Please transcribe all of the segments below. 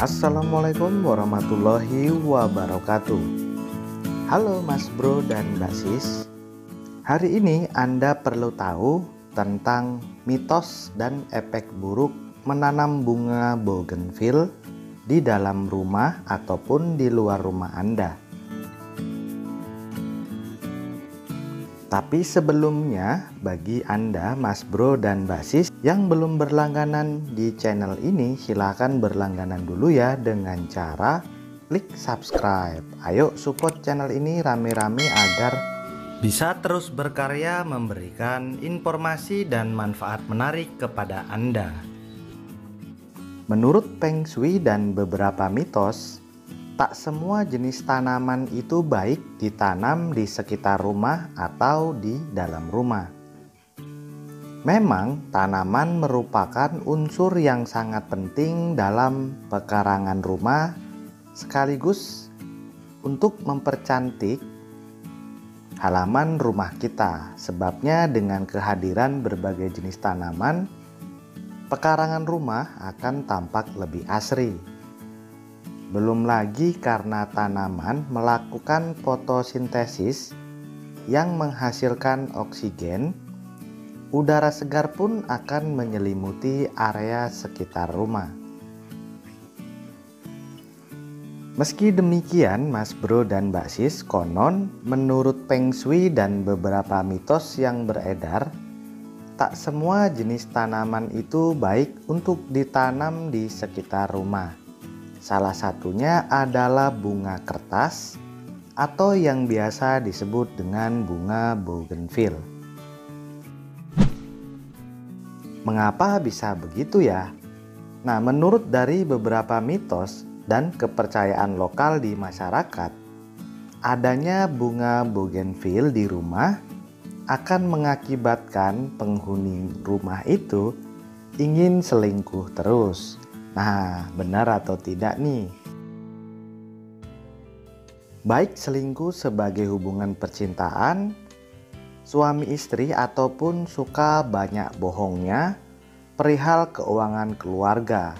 Assalamualaikum warahmatullahi wabarakatuh. Halo Mas Bro dan Mbak Sis. Hari ini Anda perlu tahu tentang mitos dan efek buruk menanam bunga bougainville di dalam rumah ataupun di luar rumah Anda. Tapi sebelumnya, bagi Anda, Mas Bro dan Mbak Sis yang belum berlangganan di channel ini, silahkan berlangganan dulu ya dengan cara klik subscribe. Ayo support channel ini rame-rame agar bisa terus berkarya memberikan informasi dan manfaat menarik kepada Anda. Menurut Feng Shui dan beberapa mitos, tak semua jenis tanaman itu baik ditanam di sekitar rumah atau di dalam rumah. Memang tanaman merupakan unsur yang sangat penting dalam pekarangan rumah sekaligus untuk mempercantik halaman rumah kita. Sebabnya dengan kehadiran berbagai jenis tanaman, pekarangan rumah akan tampak lebih asri. Belum lagi karena tanaman melakukan fotosintesis yang menghasilkan oksigen, udara segar pun akan menyelimuti area sekitar rumah. Meski demikian, Mas Bro dan Mbak Sis, konon menurut Feng Shui dan beberapa mitos yang beredar, tak semua jenis tanaman itu baik untuk ditanam di sekitar rumah. Salah satunya adalah bunga kertas atau yang biasa disebut dengan bunga bougainville. Mengapa bisa begitu ya? Nah, menurut dari beberapa mitos dan kepercayaan lokal di masyarakat, adanya bunga bougainville di rumah akan mengakibatkan penghuni rumah itu ingin selingkuh terus. Nah, benar atau tidak nih? Baik selingkuh sebagai hubungan percintaan, suami istri, ataupun suka banyak bohongnya perihal keuangan keluarga.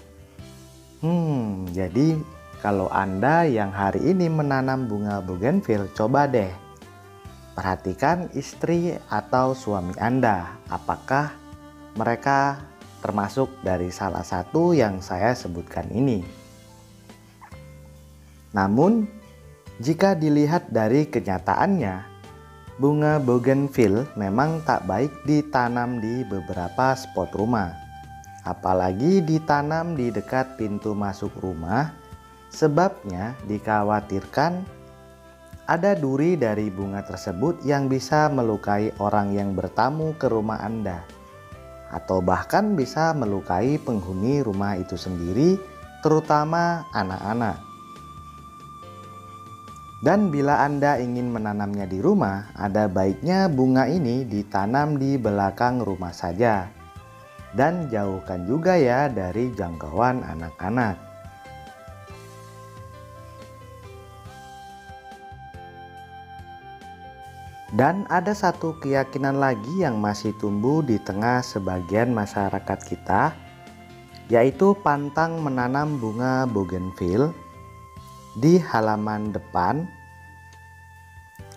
Jadi kalau Anda yang hari ini menanam bunga bougainville, coba deh perhatikan istri atau suami Anda. Apakah mereka termasuk dari salah satu yang saya sebutkan ini? Namun, jika dilihat dari kenyataannya, bunga bougainville memang tak baik ditanam di beberapa spot rumah. Apalagi ditanam di dekat pintu masuk rumah, sebabnya dikhawatirkan ada duri dari bunga tersebut yang bisa melukai orang yang bertamu ke rumah Anda, atau bahkan bisa melukai penghuni rumah itu sendiri, terutama anak-anak. Dan bila Anda ingin menanamnya di rumah, ada baiknya bunga ini ditanam di belakang rumah saja, dan jauhkan juga ya dari jangkauan anak-anak. Dan ada satu keyakinan lagi yang masih tumbuh di tengah sebagian masyarakat kita, yaitu pantang menanam bunga bougainville di halaman depan,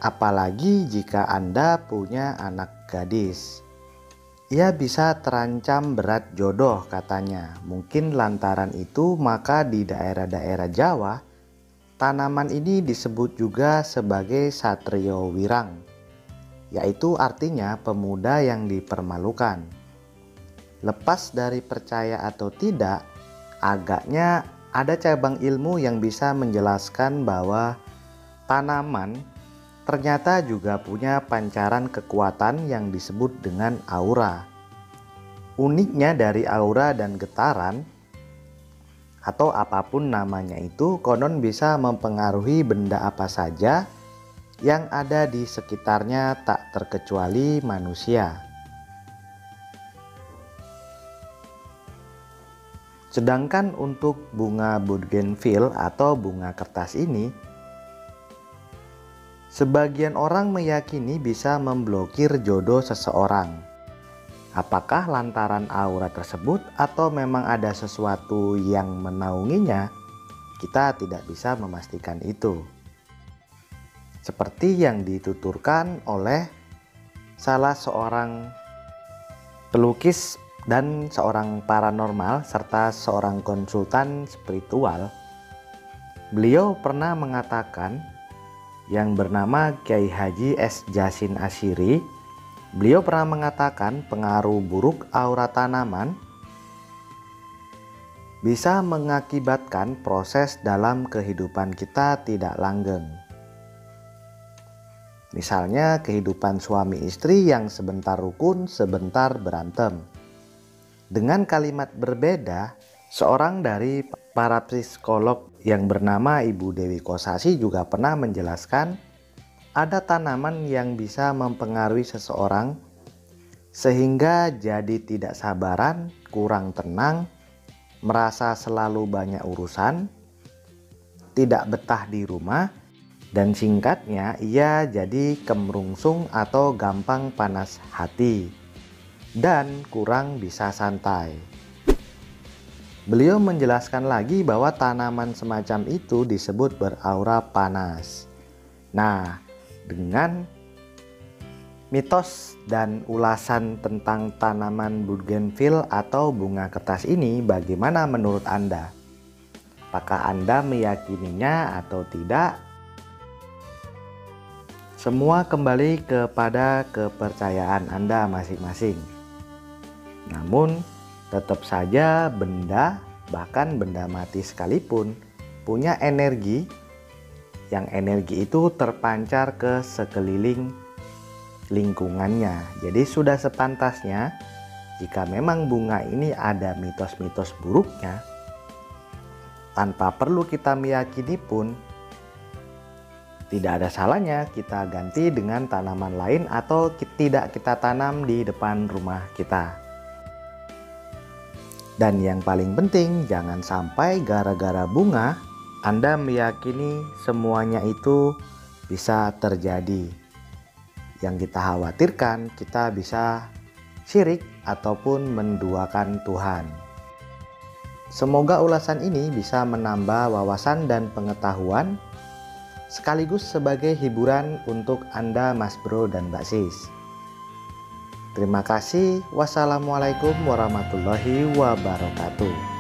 apalagi jika Anda punya anak gadis. Ia bisa terancam berat jodoh katanya. Mungkin lantaran itu maka di daerah-daerah Jawa, tanaman ini disebut juga sebagai satrio wirang, yaitu artinya pemuda yang dipermalukan. Lepas dari percaya atau tidak, agaknya ada cabang ilmu yang bisa menjelaskan bahwa tanaman ternyata juga punya pancaran kekuatan yang disebut dengan aura. Uniknya dari aura dan getaran, atau apapun namanya itu, konon bisa mempengaruhi benda apa saja yang ada di sekitarnya, tak terkecuali manusia. Sedangkan untuk bunga bougainville atau bunga kertas ini, sebagian orang meyakini bisa memblokir jodoh seseorang. Apakah lantaran aura tersebut atau memang ada sesuatu yang menaunginya? kita tidak bisa memastikan itu. Seperti yang dituturkan oleh salah seorang pelukis dan seorang paranormal serta seorang konsultan spiritual, beliau pernah mengatakan, yang bernama Kiai Haji S. Jasin Asyiri, beliau pernah mengatakan pengaruh buruk aura tanaman bisa mengakibatkan proses dalam kehidupan kita tidak langgeng. Misalnya kehidupan suami istri yang sebentar rukun, sebentar berantem. Dengan kalimat berbeda, seorang dari para psikolog yang bernama Ibu Dewi Kosasi juga pernah menjelaskan ada tanaman yang bisa mempengaruhi seseorang sehingga jadi tidak sabaran, kurang tenang, merasa selalu banyak urusan, tidak betah di rumah, dan singkatnya ia jadi kemerungsung atau gampang panas hati dan kurang bisa santai. Beliau menjelaskan lagi bahwa tanaman semacam itu disebut beraura panas. Nah, dengan mitos dan ulasan tentang tanaman bougainville atau bunga kertas ini, bagaimana menurut Anda? Apakah Anda meyakininya atau tidak? Semua kembali kepada kepercayaan Anda masing-masing. Namun, tetap saja benda, bahkan benda mati sekalipun, punya energi, yang energi itu terpancar ke sekeliling lingkungannya. Jadi sudah sepantasnya, jika memang bunga ini ada mitos-mitos buruknya, tanpa perlu kita meyakini pun, tidak ada salahnya kita ganti dengan tanaman lain atau tidak kita tanam di depan rumah kita. Dan yang paling penting, jangan sampai gara-gara bunga Anda meyakini semuanya itu bisa terjadi. Yang kita khawatirkan, kita bisa syirik ataupun menduakan Tuhan. Semoga ulasan ini bisa menambah wawasan dan pengetahuan, sekaligus sebagai hiburan untuk Anda Mas Bro dan Mbak Sis. Terima kasih. Wassalamualaikum warahmatullahi wabarakatuh.